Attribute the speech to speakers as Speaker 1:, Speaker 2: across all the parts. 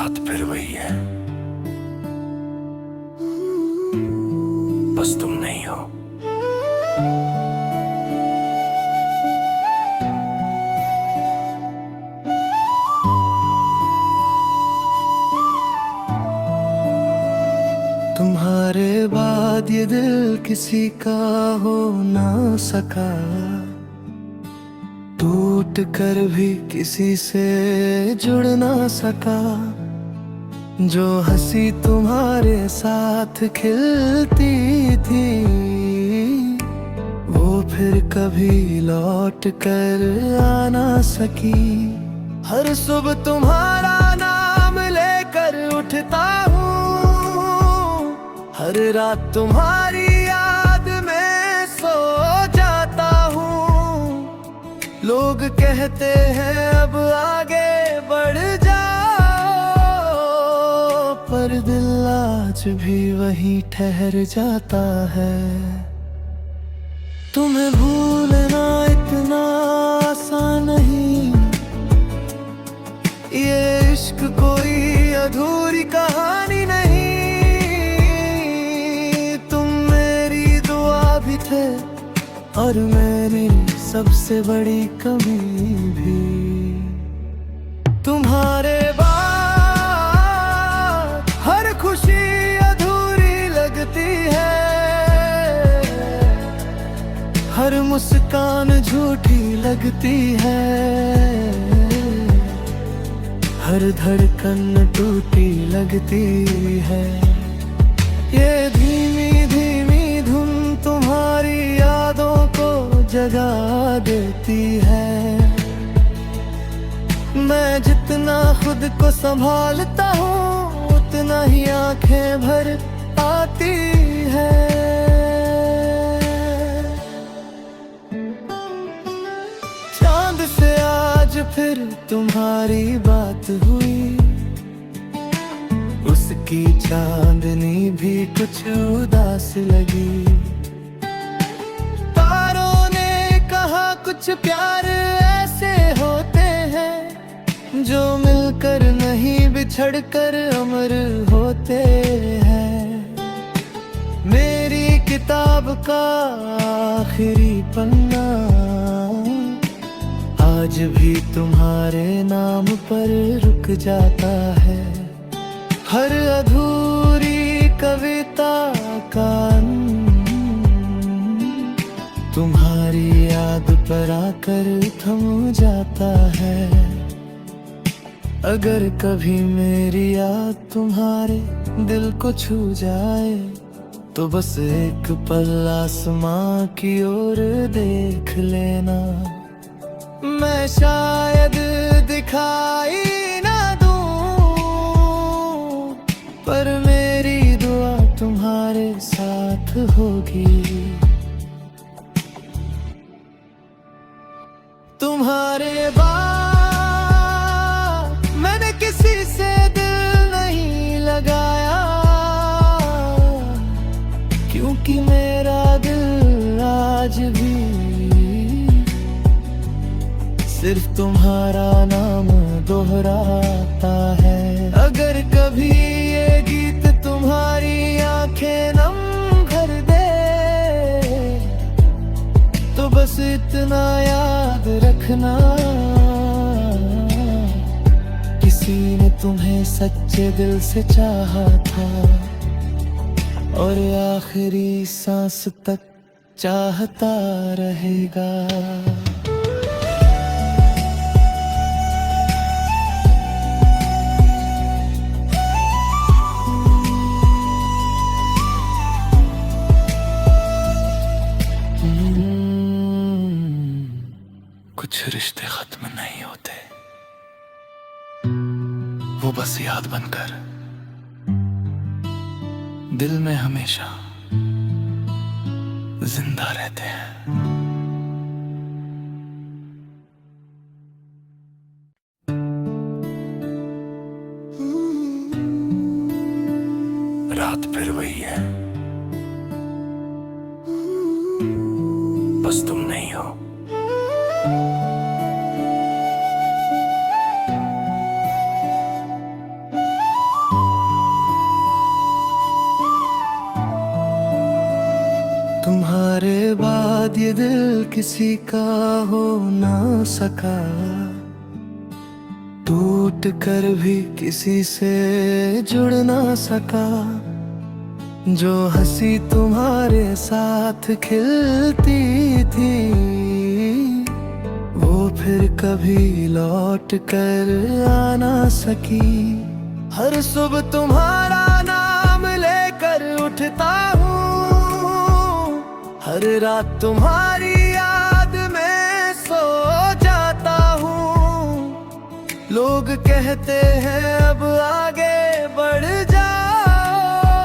Speaker 1: रात फिर वही है, बस तुम नहीं हो।
Speaker 2: तुम्हारे बाद ये दिल किसी का हो ना सका, टूट कर भी किसी से जुड़ ना सका। जो हंसी तुम्हारे साथ खिलती थी, वो फिर कभी लौट कर आ ना सकी। हर सुबह तुम्हारा नाम लेकर उठता हूँ, हर रात तुम्हारी याद में सो जाता हूँ। लोग कहते हैं अब आगे बढ़ जाओ, पर दिल आज भी वहीं ठहर जाता है। तुम्हें भूलना इतना आसान नहीं, ये इश्क कोई अधूरी कहानी नहीं। तुम मेरी दुआ भी थे और मेरी सबसे बड़ी कमी भी। तुम्हारे बाद हर खुशी अधूरी लगती है, हर मुस्कान झूठी लगती है, हर धड़कन टूटी लगती है। ये धीमी धीमी धुन तुम्हारी यादों को जगा देती है। मैं जितना खुद को संभालता हूँ, उतना ही आंखें भर आती है। चांद से आज फिर तुम्हारी बात हुई, उसकी चांदनी भी कुछ उदास लगी। तारों ने कहा कुछ प्यार ऐसे होते हैं, जो मिलकर नहीं बिछड़कर अमर होते हैं। मेरी किताब का आखिरी पन्ना आज भी तुम्हारे नाम पर रुक जाता है। हर अधूरी कविता का तुम्हारी याद पर आकर थम जाता है। अगर कभी मेरी याद तुम्हारे दिल को छू जाए, तो बस एक पल आसमां की ओर देख लेना। मैं शायद दिखाई ना दूं, पर मेरी दुआ तुम्हारे साथ होगी। तुम्हारे बाद मैंने किसी से दिल नहीं लगाया, क्योंकि मेरा दिल आज भी सिर्फ तुम्हारा नाम दोहराता है। अगर कभी ये गीत तुम्हारी आंखें नम कर दे, तो बस इतना याद रखना, किसी ने तुम्हें सच्चे दिल से चाहा था, और आखिरी सांस तक चाहता रहेगा। कुछ रिश्ते खत्म नहीं होते, वो बस याद बनकर दिल में हमेशा जिंदा रहते हैं।
Speaker 1: रात फिर वही है, बस तुम नहीं हो।
Speaker 2: किसी का हो ना सका, टूट कर भी किसी से जुड़ ना सका। जो हंसी तुम्हारे साथ खिलती थी, वो फिर कभी लौट कर आ ना सकी। हर सुबह तुम्हारा नाम लेकर उठता हूँ, हर रात तुम्हारी याद में सो जाता हूँ। लोग कहते हैं अब आगे बढ़ जाओ,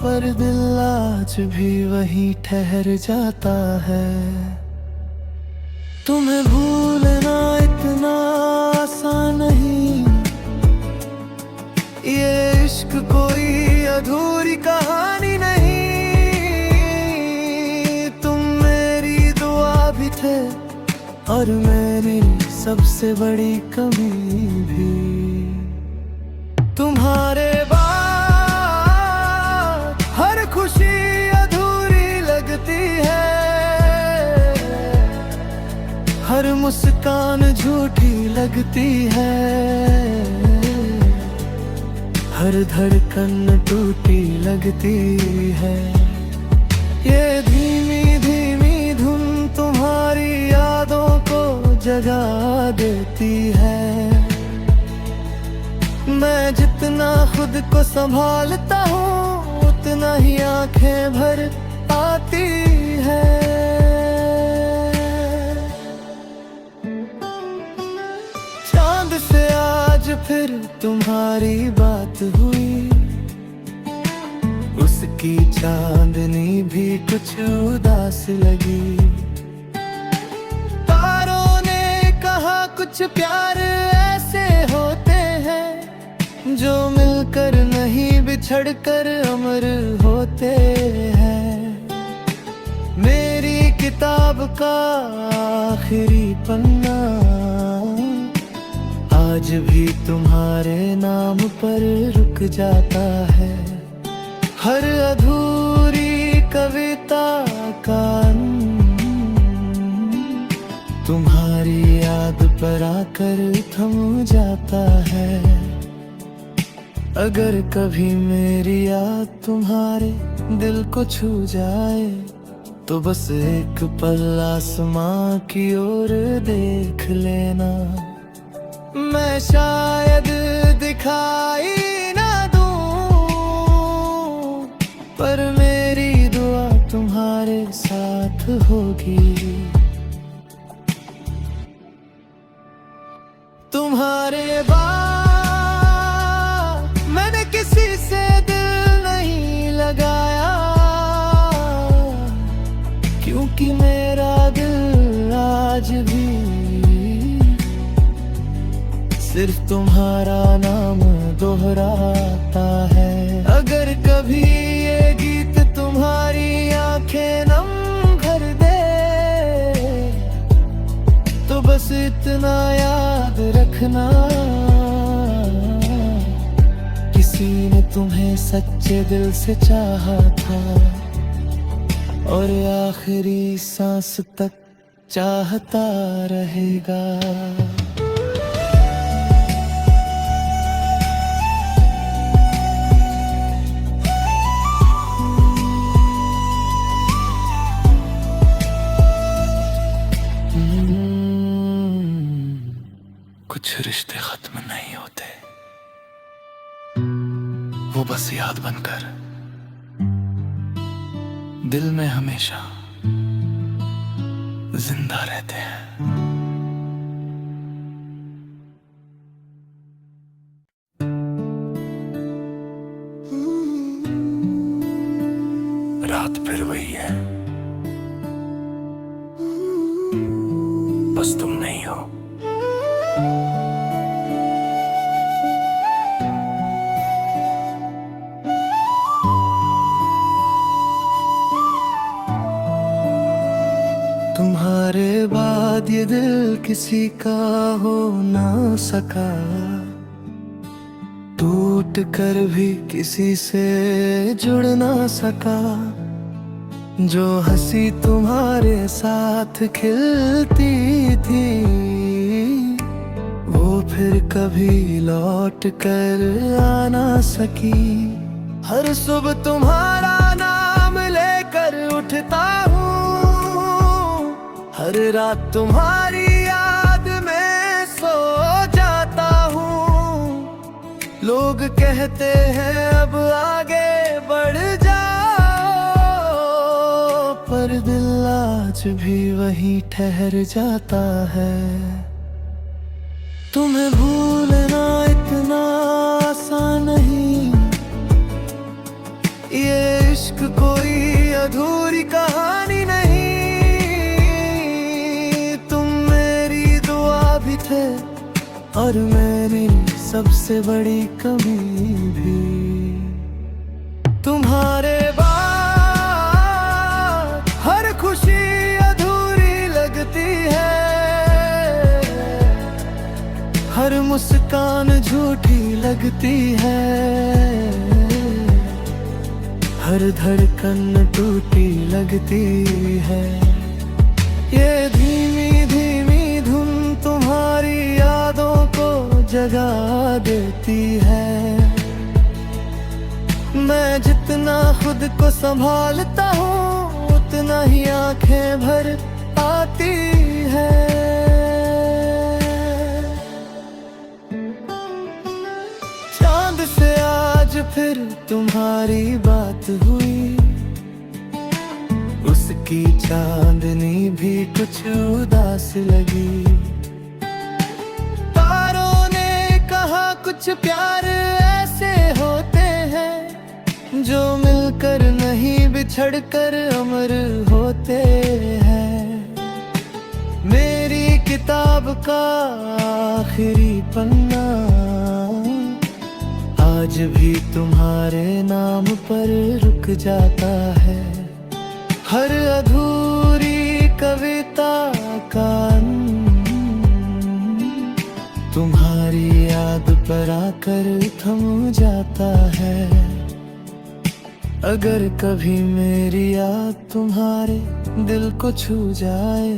Speaker 2: पर दिल आज भी वहीं ठहर जाता है। तुम्हें भूलना इतना आसान नहीं, ये इश्क कोई अधूरी कहानी नहीं। तुम मेरी दुआ भी थे और मेरी सबसे बड़ी कमी भी। तुम्हारे बाद हर खुशी अधूरी लगती है, हर मुस्कान झूठी लगती है, हर धड़कन टूटी लगती है। ये धीमी धीमी धुन तुम्हारी यादों को जगा देती है। मैं जितना खुद को संभालता हूँ, उतना ही आंखें भर आती है। चांद से आज फिर तुम्हारी बात हुई, उसकी चांदनी भी कुछ उदास लगी। तारों ने कहा कुछ प्यार ऐसे होते हैं, जो मिलकर नहीं बिछड़कर अमर होते हैं। मेरी किताब का आखिरी पन्ना आज भी तुम्हारे नाम पर रुक जाता है। हर अधूरी कविता का तुम्हारी याद पर आकर थम जाता है। अगर कभी मेरी याद तुम्हारे दिल को छू जाए, तो बस एक पल आसमां की ओर देख लेना। मैं शायद दिखाई ना दूं, पर मेरी दुआ तुम्हारे साथ होगी। तुम्हारे बाद मैंने किसी से दिल नहीं लगाया, क्योंकि मेरा दिल आज भी सिर्फ तुम्हारा नाम दोहराता है। अगर कभी ये गीत तुम्हारी आंखें नम कर दे, तो बस इतना याद रखना, किसी ने तुम्हें सच्चे दिल से चाहा था, और आखिरी सांस तक चाहता रहेगा।
Speaker 1: कुछ रिश्ते खत्म नहीं होते, वो बस याद बनकर दिल में हमेशा जिंदा रहते हैं। रात फिर वही है, बस तुम नहीं हो।
Speaker 2: तुम्हारे बाद ये दिल किसी का हो ना सका, टूट कर भी किसी से जुड़ ना सका। जो हंसी तुम्हारे साथ खिलती थी वो फिर कभी लौट कर आ ना सकी। हर सुबह तुम्हारा नाम लेकर उठता हूँ, हर रात तुम्हारी याद में सो जाता हूँ। लोग कहते हैं अब आगे बढ़ जाओ, पर दिल आज भी वहीं ठहर जाता है। तुम्हें भूलना इतना आसान नहीं, ये इश्क कोई अधूरी कहानी नहीं। तुम मेरी दुआ भी थे और मेरी सबसे बड़ी कमी भी। तुम्हारे बाद हर खुशी अधूरी लगती है, हर मुस्कान झूठी लगती है, हर धड़कन टूटी लगती है। ये धीमी धीमी धुन तुम्हारी यादों को जगा देती है। मैं जितना खुद को संभालता हूँ उतना ही आंखें भर आती है। चांद से आज फिर तुम्हारी बात हुई, उसकी चांदनी भी कुछ उदास लगी। तारों ने कहा कुछ प्यार ऐसे होते हैं जो मिलकर नहीं बिछड़ कर अमर होते हैं। मेरी किताब का आखिरी पन्ना आज भी तुम्हारे नाम पर रुक जाता है। हर अधूरी कविता का तुम्हारी याद पर आकर थम जाता है। अगर कभी मेरी याद तुम्हारे दिल को छू जाए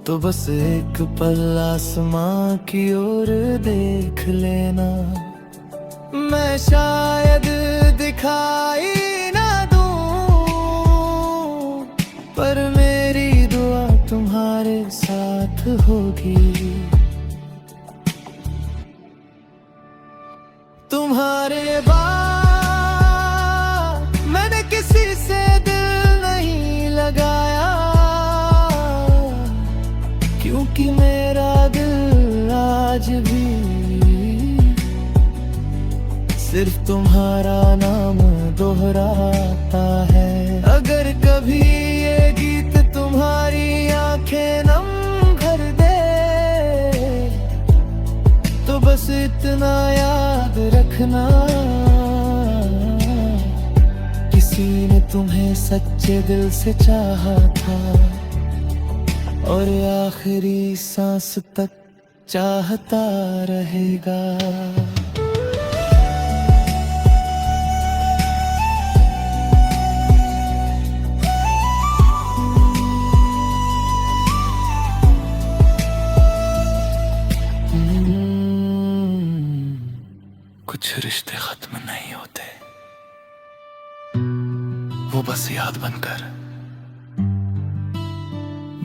Speaker 2: तो बस एक पल आसमां की ओर देख लेना। मैं शायद दिखाई ना दूं, पर मेरी दुआ तुम्हारे साथ होगी। तुम्हारे बाद मैंने किसी से दिल नहीं लगाया, क्योंकि मेरा दिल आज भी सिर्फ तुम्हारा नाम दोहराता है। अगर कभी ये गीत तुम्हारी आंखें नम कर दे तो बस इतना याद रखना, किसी ने तुम्हें सच्चे दिल से चाहा था और आखिरी सांस तक चाहता रहेगा।
Speaker 1: कुछ रिश्ते खत्म नहीं होते, वो बस याद बनकर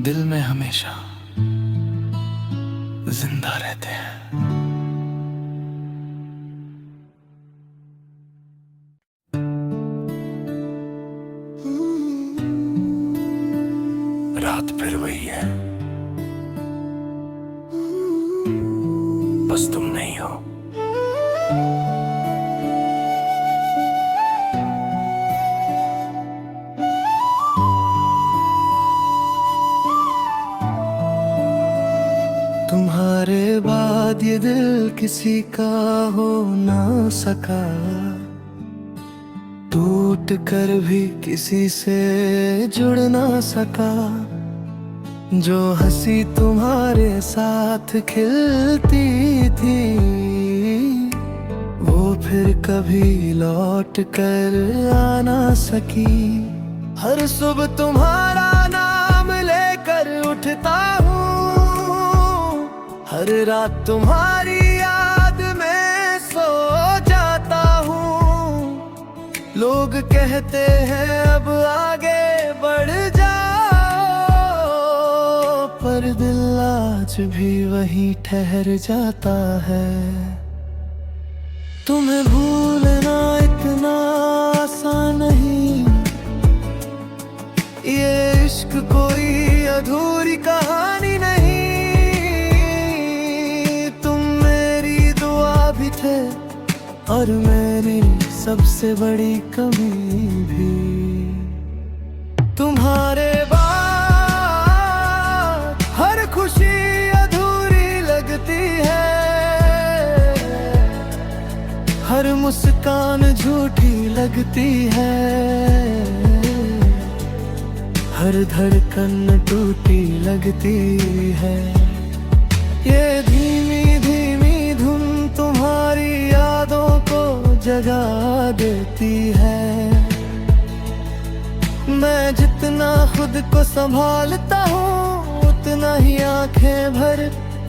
Speaker 1: दिल में हमेशा जिंदा रहते हैं। रात फिर वही है, बस तुम नहीं हो।
Speaker 2: तुम्हारे बाद ये दिल किसी का हो ना सका, टूट कर भी किसी से जुड़ ना सका। जो हंसी तुम्हारे साथ खिलती थी वो फिर कभी लौट कर आ ना सकी। हर सुबह तुम्हारा नाम लेकर उठता हूँ, हर रात तुम्हारी याद में सो जाता हूँ। लोग कहते हैं अब आगे बढ़ जाओ, पर दिल आज भी वहीं ठहर जाता है। तुम्हें भूलना इतना आसान नहीं, ये इश्क कोई अधूरी कहानी नहीं। तुम मेरी दुआ भी थे और मेरी सबसे बड़ी कमी भी। तुम्हारे बाद हर खुशी अधूरी लगती है, हर मुस्कान झूठी लगती है, हर धड़कन टूटी लगती है। ये धीमी धीमी धुन तुम्हारी यादों को जगा देती है। मैं जितना खुद को संभालता हूँ, उतना ही आंखें भर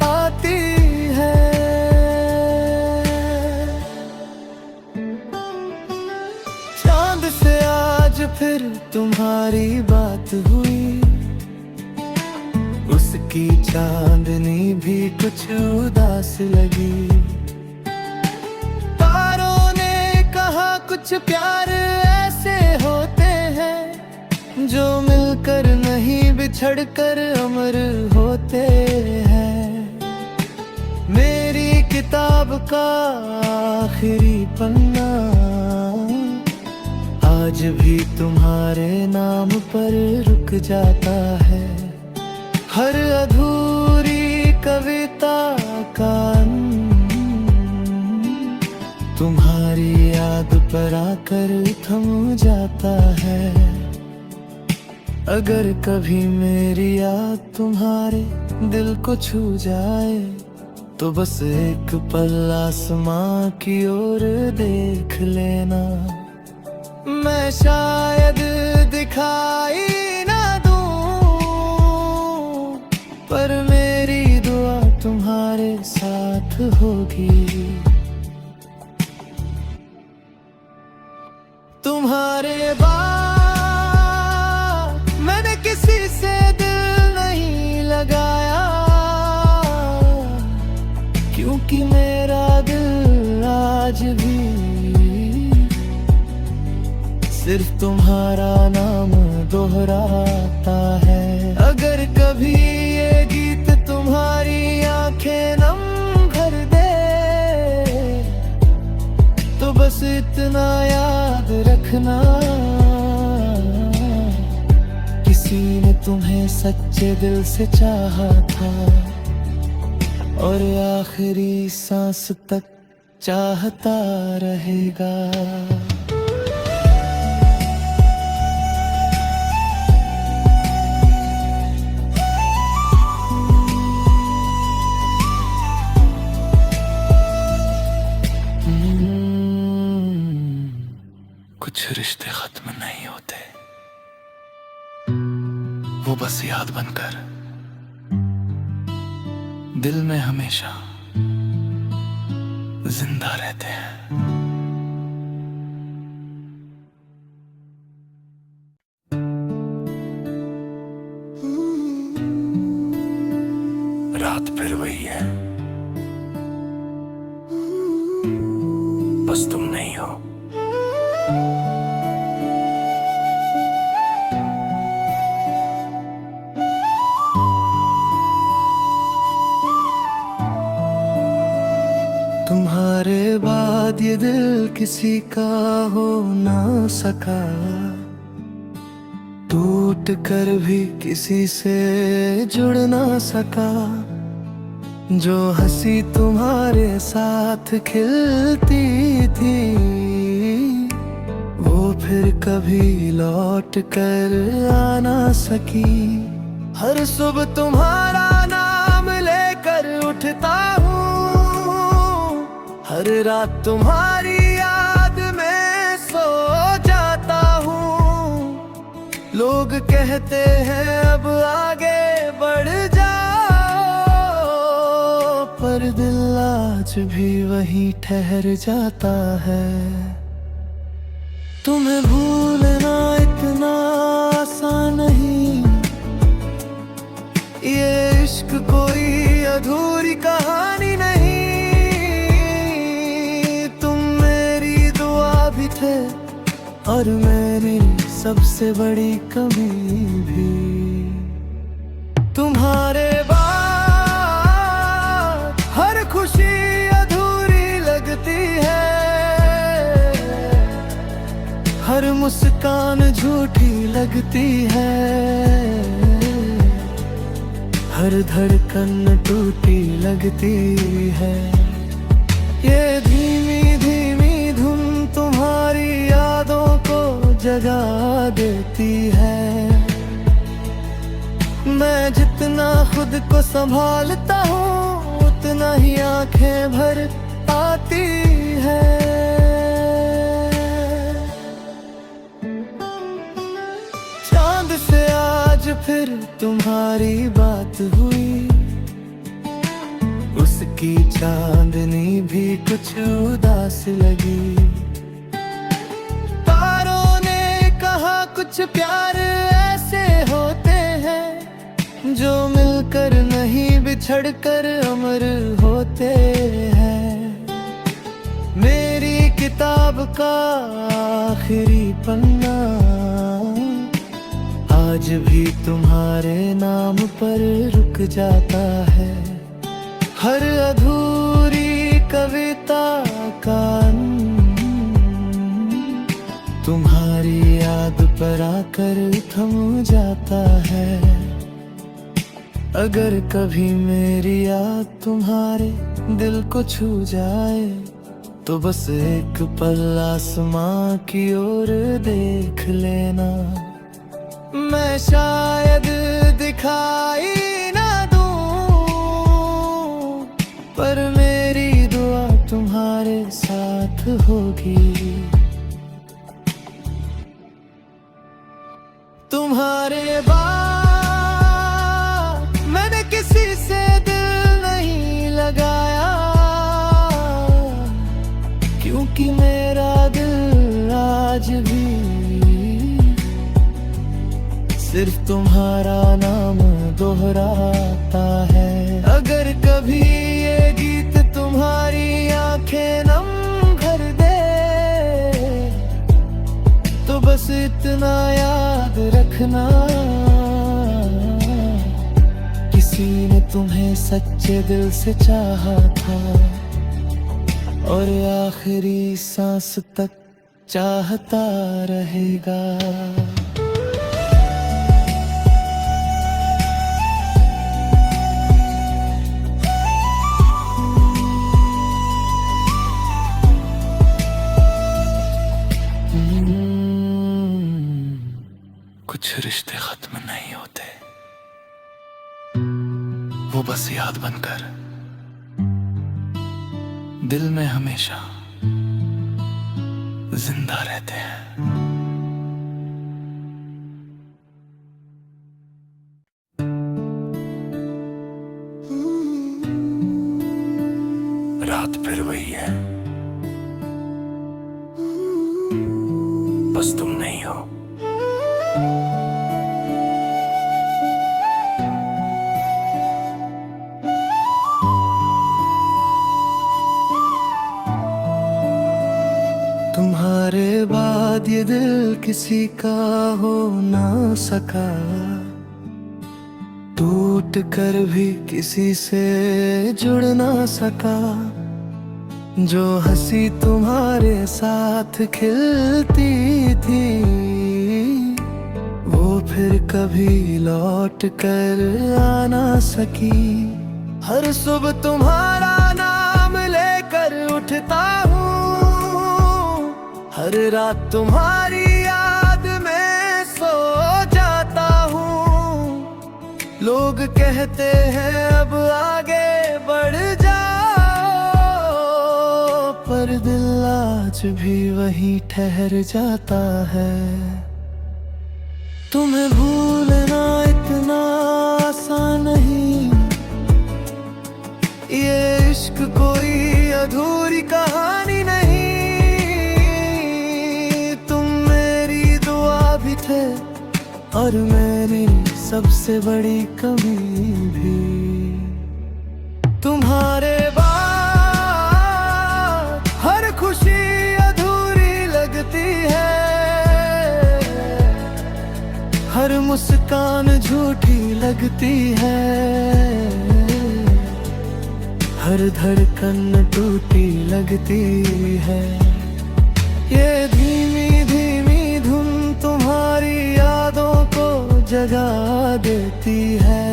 Speaker 2: आती है। चांद से आज फिर तुम्हारी बात हुई, उसकी चांदनी भी कुछ उदास लगी। तारों ने कहा कुछ प्यार ऐसे होते हैं, जो मिलकर नहीं बिछड़कर अमर होते हैं। मेरी किताब का आखिरी पन्ना आज भी तुम्हारे नाम पर रुक जाता है। हर अधूरी कविता का तुम्हारी याद पर आकर थम जाता है। अगर कभी मेरी याद तुम्हारे दिल को छू जाए, तो बस एक पल आसमां की ओर देख लेना। मैं शायद दिखाई ना दूं, पर मेरी दुआ तुम्हारे साथ होगी। तुम्हारे बाद मैंने किसी से दिल नहीं लगाया, क्योंकि मेरा दिल आज भी सिर्फ तुम्हारा नाम दोहराता है। अगर कभी ये गीत तुम्हारी आंखें नम भर दे, तो बस इतना याद रखना, किसी ने तुम्हें सच्चे दिल से चाहा था, और आखिरी सांस तक चाहता रहेगा।
Speaker 1: कुछ रिश्ते खत्म नहीं होते, वो बस याद बनकर दिल में हमेशा जिंदा रहते हैं। रात फिर वही है, बस तुम नहीं हो।
Speaker 2: तुम्हारे बाद ये दिल किसी का हो ना सका, टूट कर भी किसी से जुड़ ना सका। जो हंसी तुम्हारे साथ खिलती थी, वो फिर कभी लौट कर आ ना सकी। हर सुबह तुम्हारा नाम लेकर उठता हूँ, हर रात तुम्हारी याद में सो जाता हूँ। लोग कहते हैं अब आगे बढ़ जाओ, पर दिल आज भी वहीं ठहर जाता है। तुम्हें भूलना इतना आसान नहीं, ये इश्क कोई अधूरी कहानी नहीं। तुम मेरी दुआ भी थे और मेरी सबसे बड़ी कमी भी। तुम्हारे बाद हर खुशी अधूरी लगती है, हर मुस्कान झूठी लगती है, हर धड़कन टूटी लगती है। ये धीमी धीमी धुन तुम्हारी यादों को जगा देती है। मैं जितना खुद को संभालता हूँ उतना ही आंखें भर आती है। चांद से आज फिर तुम्हारी बात हुई, उसकी चांदनी भी कुछ उदास लगी। तारों ने कहा कुछ प्यार ऐसे होते हैं जो मिलकर नहीं बिछड़कर अमर होते हैं। मेरी किताब का आखिरी पन्ना आज भी तुम्हारे नाम पर रुक जाता है। हर अधूरी कविता का तुम्हारी याद पर आकर थम जाता है। अगर कभी मेरी याद तुम्हारे दिल को छू जाए तो बस एक पल आसमां की ओर देख लेना। मैं शायद दिखाई ना दूं, पर मेरी दुआ तुम्हारे साथ होगी। तुम्हारे बाद मैंने किसी से दिल नहीं लगाया, क्योंकि मेरा दिल आज भी सिर्फ तुम्हारा नाम दोहराता है। अगर कभी ये गीत तुम्हारी आंखें नम कर दे तो बस इतना याद रखना, किसी ने तुम्हें सच्चे दिल से चाहा था और आखिरी सांस तक चाहता रहेगा।
Speaker 1: कुछ रिश्ते खत्म नहीं होते, वो बस याद बनकर दिल में हमेशा जिंदा रहते हैं। रात फिर वही है, बस तुम नहीं हो।
Speaker 2: तुम्हारे बाद ये दिल किसी का हो ना सका, टूट कर भी किसी से जुड़ ना सका। जो हंसी तुम्हारे साथ खिलती थी वो फिर कभी लौट कर आ ना सकी। हर सुबह तुम्हारा नाम लेकर उठता हूँ, हर रात तुम्हारी याद में सो जाता हूँ। लोग कहते हैं अब आगे बढ़ जाओ, पर दिल आज भी वहीं ठहर जाता है। तुम्हें भूलना इतना आसान नहीं, ये इश्क कोई अधूरी कहानी नहीं। तुम मेरी दुआ भी थे और मेरी सबसे बड़ी कमी भी। तुम्हारे बाद हर खुशी अधूरी लगती है, हर मुस्कान झूठी लगती है, हर धड़कन टूटी लगती है। ये धीमी धीमी धुन तुम्हारी यादों को जगा देती है।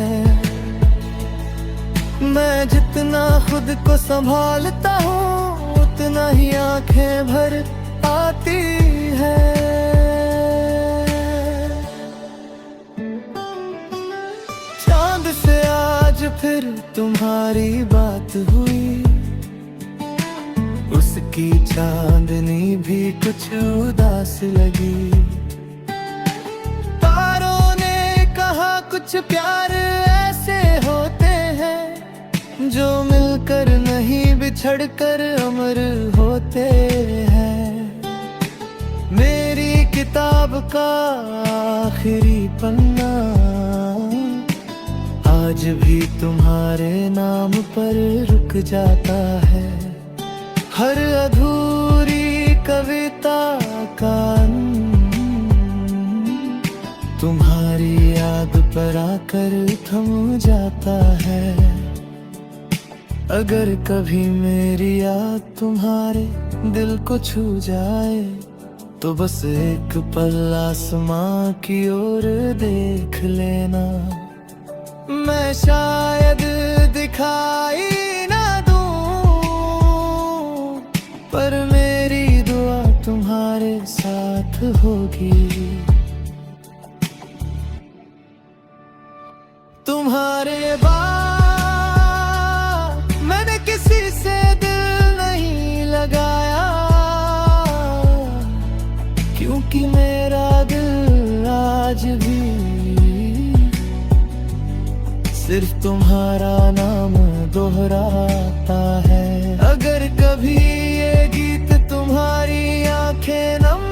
Speaker 2: मैं जितना खुद को संभालता हूँ उतना ही आंखें भर आती है। चांद से आज फिर तुम्हारी बात हुई, उसकी चांदनी भी कुछ उदास लगी। तारों ने कहा कुछ प्यार ऐसे होते हैं जो मिलकर नहीं बिछड़कर अमर होते हैं। मेरी किताब का आखिरी पन्ना आज भी तुम्हारे नाम पर रुक जाता है। हर अधूरी कविता का तुम्हारी याद पर आकर थम जाता है। अगर कभी मेरी याद तुम्हारे दिल को छू जाए तो बस एक पल आसमां की ओर देख लेना। मैं शायद दिखाई ना दूं, पर मेरी दुआ तुम्हारे साथ होगी। तुम्हारे बाद मैंने किसी से दिल नहीं लगाया, क्योंकि मेरा दिल आज भी सिर्फ तुम्हारा नाम दोहराता है। अगर कभी ये गीत तुम्हारी आंखें नम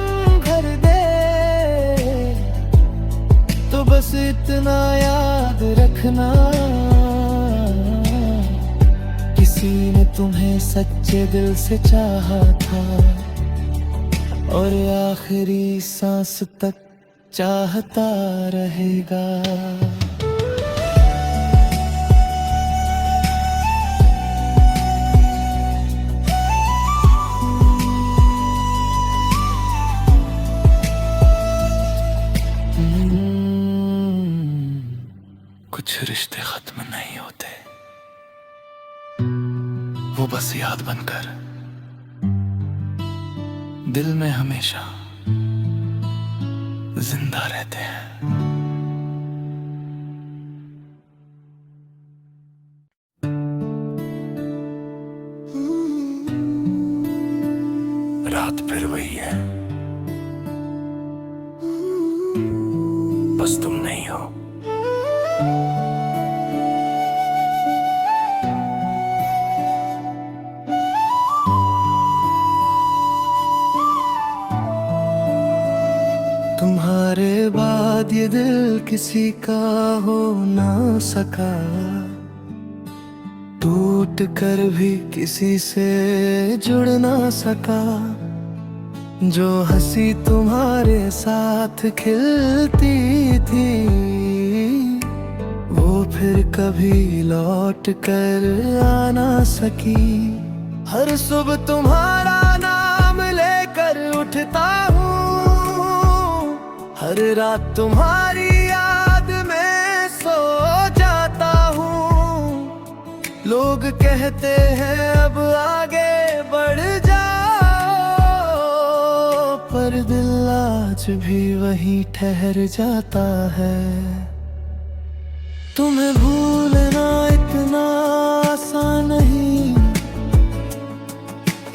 Speaker 2: कर दे तो बस इतना याद रखना, किसी ने तुम्हें सच्चे दिल से चाहा था और आखिरी सांस तक चाहता रहेगा।
Speaker 1: कुछ रिश्ते खत्म नहीं होते, वो बस याद बनकर दिल में हमेशा जिंदा रहते हैं। रात फिर वही है, बस तुम नहीं हो।
Speaker 2: तुम्हारे बाद ये दिल किसी का हो ना सका, टूट कर भी किसी से जुड़ ना सका। जो हंसी तुम्हारे साथ खिलती थी वो फिर कभी लौट कर आ ना सकी। हर सुबह तुम्हारा नाम लेकर उठता हूँ, हर रात तुम्हारी याद में सो जाता हूँ। लोग कहते हैं अब आगे बढ़ जाओ, पर दिल आज भी वहीं ठहर जाता है। तुम्हें भूलना इतना आसान नहीं,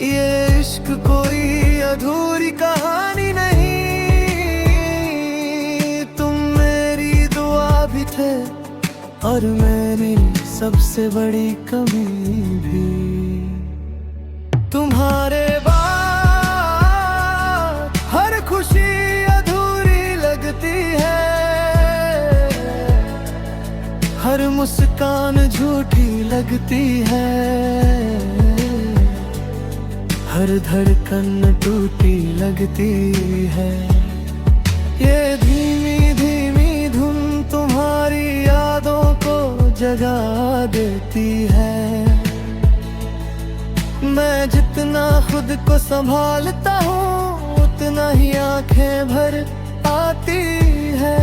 Speaker 2: ये इश्क कोई अधूरी कहानी नहीं। तुम सबसे बड़ी कमी भी। तुम्हारे बाद हर खुशी अधूरी लगती है, हर मुस्कान झूठी लगती है, हर धड़कन टूटी लगती है। ये धीमी धीमी धुन तुम्हारी यादों को जगा देती है। मैं जितना खुद को संभालता हूँ उतना ही आंखें भर आती है।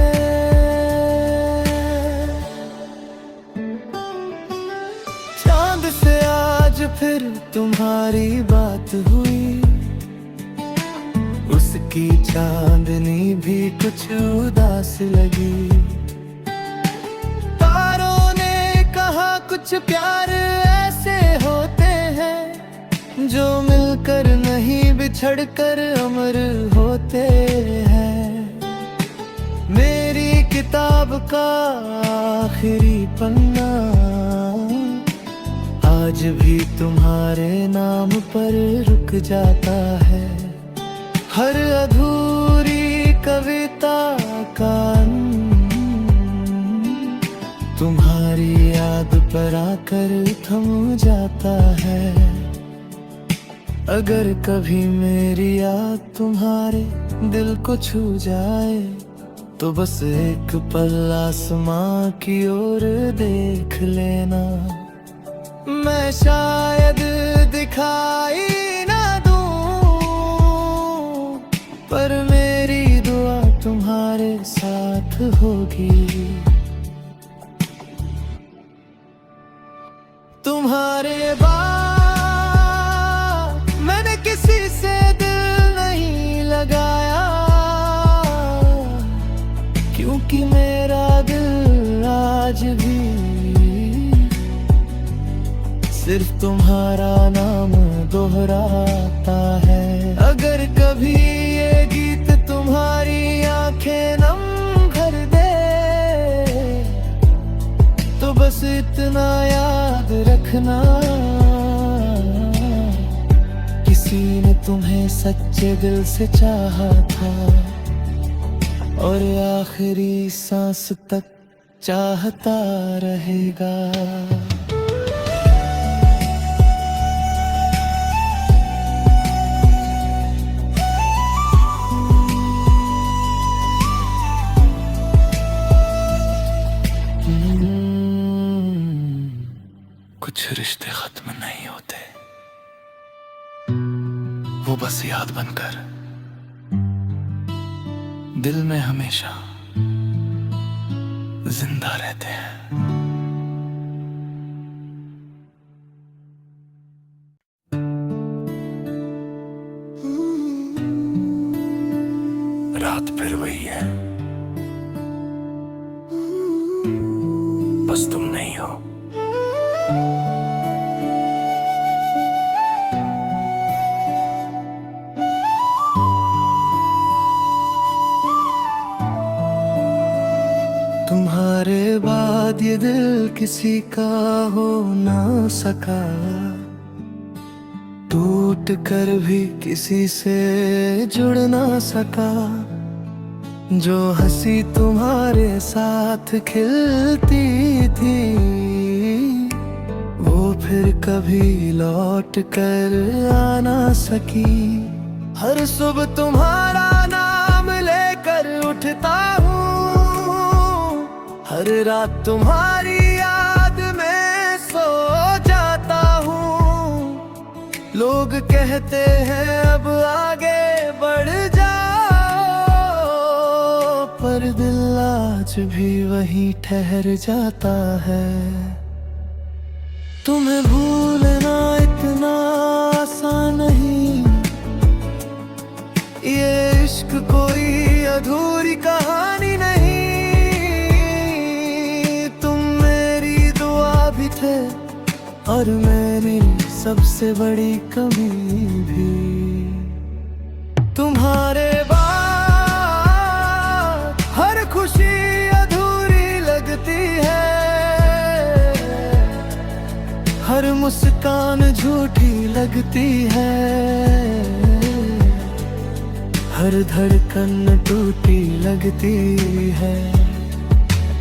Speaker 2: चांद से आज फिर तुम्हारी बात हुई, उसकी चांदनी भी कुछ उदास लगी। तारों ने कहा कुछ प्यार ऐसे होते हैं जो मिलकर नहीं बिछड़कर अमर होते हैं। मेरी किताब का आखिरी पन्ना आज भी तुम्हारे नाम पर रुक जाता है। हर अधूरी कविता का तुम्हारी याद पर आकर थम जाता है। अगर कभी मेरी याद तुम्हारे दिल को छू जाए तो बस एक पल आसमां की ओर देख लेना। मैं शायद दिखाई ना दूं, पर मेरी दुआ तुम्हारे साथ होगी। तुम्हारे बाद मैंने किसी से दिल नहीं लगाया, क्योंकि मेरा दिल आज भी सिर्फ तुम्हारा नाम दोहराता है। अगर कभी ये गीत तुम्हारी आंखें नम कर दे तो बस इतना याद रखना, किसी ने तुम्हें सच्चे दिल से चाहा था और आखिरी सांस तक चाहता रहेगा।
Speaker 1: कुछ रिश्ते खत्म नहीं होते, वो बस याद बनकर दिल में हमेशा जिंदा रहते हैं। रात फिर वही है, बस तुम नहीं हो।
Speaker 2: तुम्हारे बाद ये दिल किसी का हो ना सका, टूट कर भी किसी से जुड़ ना सका। जो हंसी तुम्हारे साथ खिलती थी वो फिर कभी लौट कर आ ना सकी। हर सुबह तुम्हारा नाम लेकर उठता हूँ, हर रात तुम्हारी याद में सो जाता हूँ। लोग कहते हैं अब आगे बढ़ जाओ, पर दिल आज भी वहीं ठहर जाता है। तुम्हें भूलना इतना आसान नहीं, ये इश्क कोई अधूरी कहानी नहीं। थे और मेरी सबसे बड़ी कमी भी। तुम्हारे बाद हर खुशी अधूरी लगती है, हर मुस्कान झूठी लगती है, हर धड़कन टूटी लगती है।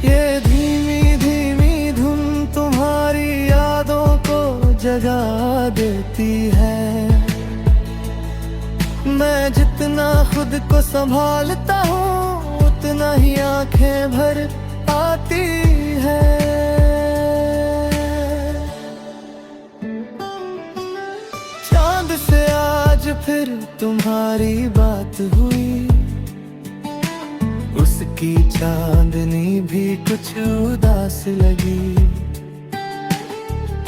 Speaker 2: ये धीमी धीमी धुन तुम्हारी यादों को जगा देती है। मैं जितना खुद को संभालता हूँ उतना ही आंखें भर आती है। चांद से आज फिर तुम्हारी बात हुई, उसकी चांदनी भी कुछ उदास लगी।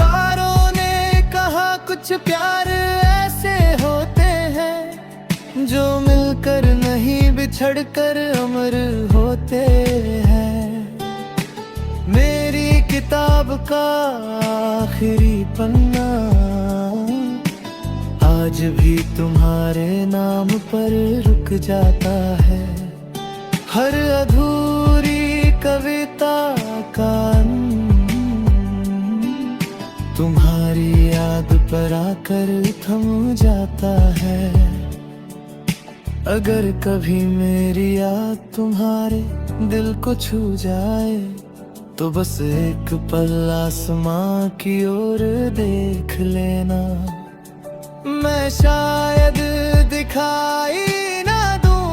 Speaker 2: तारों ने कहा कुछ प्यार ऐसे होते हैं जो मिलकर नहीं बिछड़कर अमर होते हैं। मेरी किताब का आखिरी पन्ना आज भी तुम्हारे नाम पर रुक जाता है। हर अधूरी कविता का तुम्हारी याद पर आकर थम जाता है। अगर कभी मेरी याद तुम्हारे दिल को छू जाए तो बस एक पल आसमां की ओर देख लेना। मैं शायद दिखाई ना दूं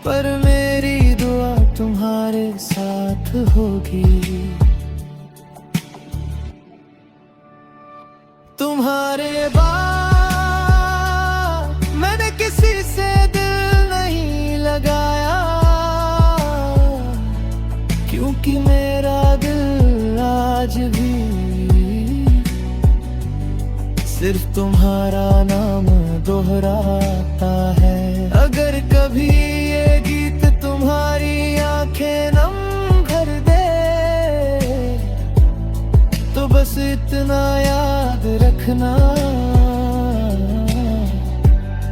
Speaker 2: पर मेरी दुआ तुम्हारे साथ होगी। तुम्हारे बाद मैंने किसी से दिल नहीं लगाया, क्योंकि मेरा दिल आज भी सिर्फ तुम्हारा नाम दोहराता है। अगर कभी ये गीत तुम्हारी आंखें नम कर दे तो बस इतना याद रखना,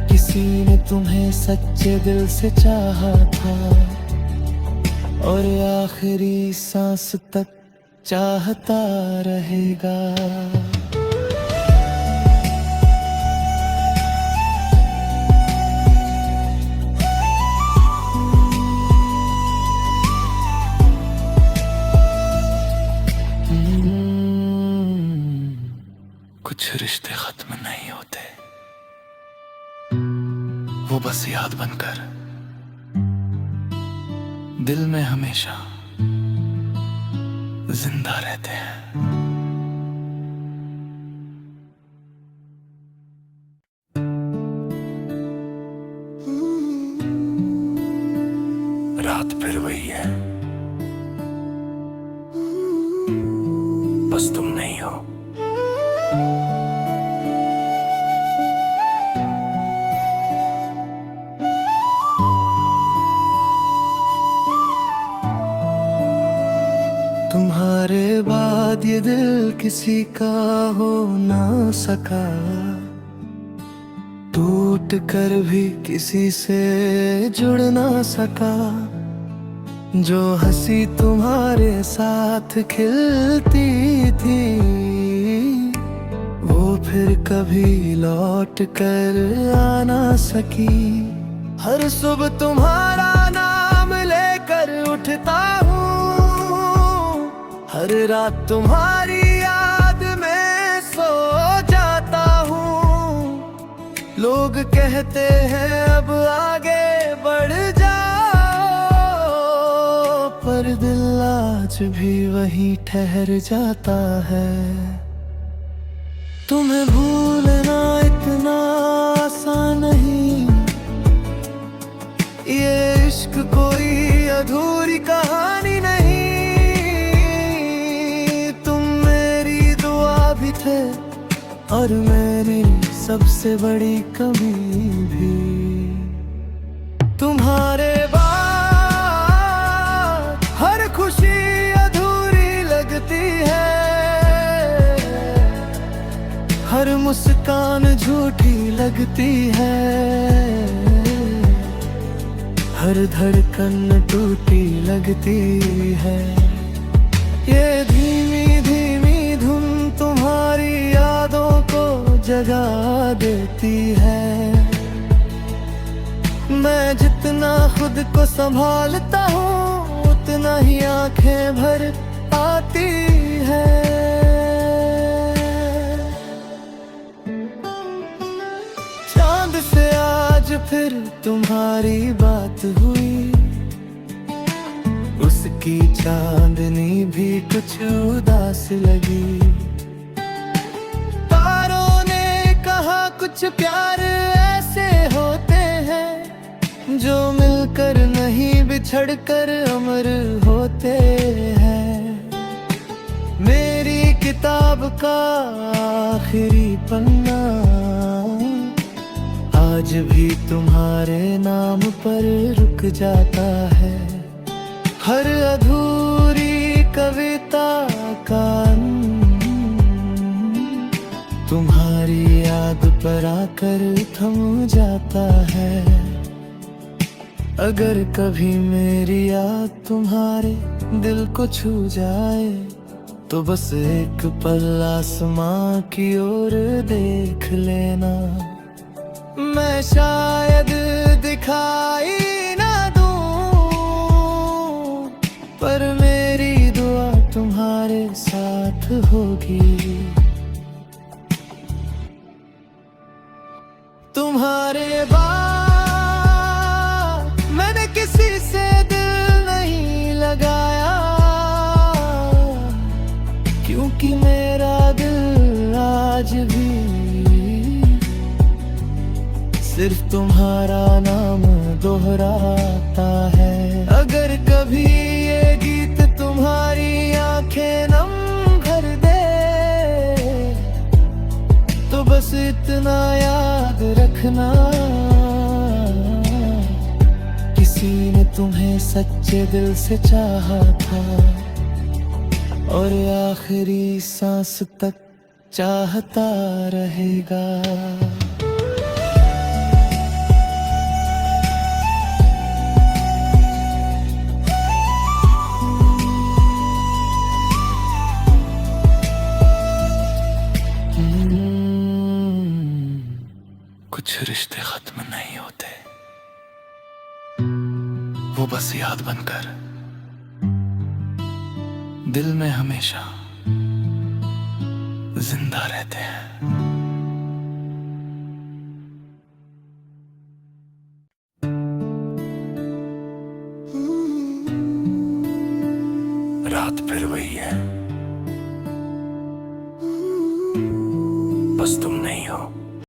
Speaker 2: किसी ने तुम्हें सच्चे दिल से चाहा था और आखिरी सांस तक चाहता रहेगा।
Speaker 1: कुछ रिश्ते खत्म नहीं होते, वो बस याद बनकर दिल में हमेशा जिंदा रहते हैं। रात फिर वही है, बस तुम नहीं हो।
Speaker 2: तुम्हारे बाद ये दिल किसी का हो ना सका, टूट कर भी किसी से जुड़ ना सका। जो हंसी तुम्हारे साथ खिलती थी वो फिर कभी लौट कर आ ना सकी। हर सुबह तुम्हारा नाम लेकर उठता हूँ, हर रात तुम्हारी याद में सो जाता हूँ। लोग कहते हैं अब आगे बढ़ जाओ, पर दिल आज भी वहीं ठहर जाता है। तुम्हें भूलना इतना आसान नहीं, ये इश्क कोई अधूरी कहानी नहीं। थे और मेरी सबसे बड़ी कमी भी। तुम्हारे बाद हर खुशी अधूरी लगती है, हर मुस्कान झूठी लगती है, हर धड़कन टूटी लगती है। ये धीमी धीमी जगा देती है। मैं जितना खुद को संभालता हूँ उतना ही आंखें भर आती है। चांद से आज फिर तुम्हारी बात हुई, उसकी चांदनी भी कुछ उदास लगी। तारों ने कहा कुछ प्यार ऐसे होते हैं जो मिलकर नहीं बिछड़कर अमर होते हैं। मेरी किताब का आखिरी पन्ना आज भी तुम्हारे नाम पर रुक जाता है। हर अधूरी कविता का तुम्हारी याद पर आकर थम जाता है। अगर कभी मेरी याद तुम्हारे दिल को छू जाए तो बस एक पल आसमां की ओर देख लेना। मैं शायद दिखाई ना दूं पर मेरी दुआ तुम्हारे साथ होगी। तुम्हारे बाद मैंने किसी से दिल नहीं लगाया, क्योंकि मेरा दिल आज भी सिर्फ तुम्हारा नाम दोहराता है। अगर कभी ये गीत तुम्हारी आंखें नम भर दे तो बस इतना याद रखना, किसी ने तुम्हें सच्चे दिल से चाहा था और आखिरी सांस तक चाहता रहेगा।
Speaker 1: कुछ रिश्ते खत्म नहीं होते, वो बस याद बनकर दिल में हमेशा जिंदा रहते हैं। रात फिर वही है, बस तुम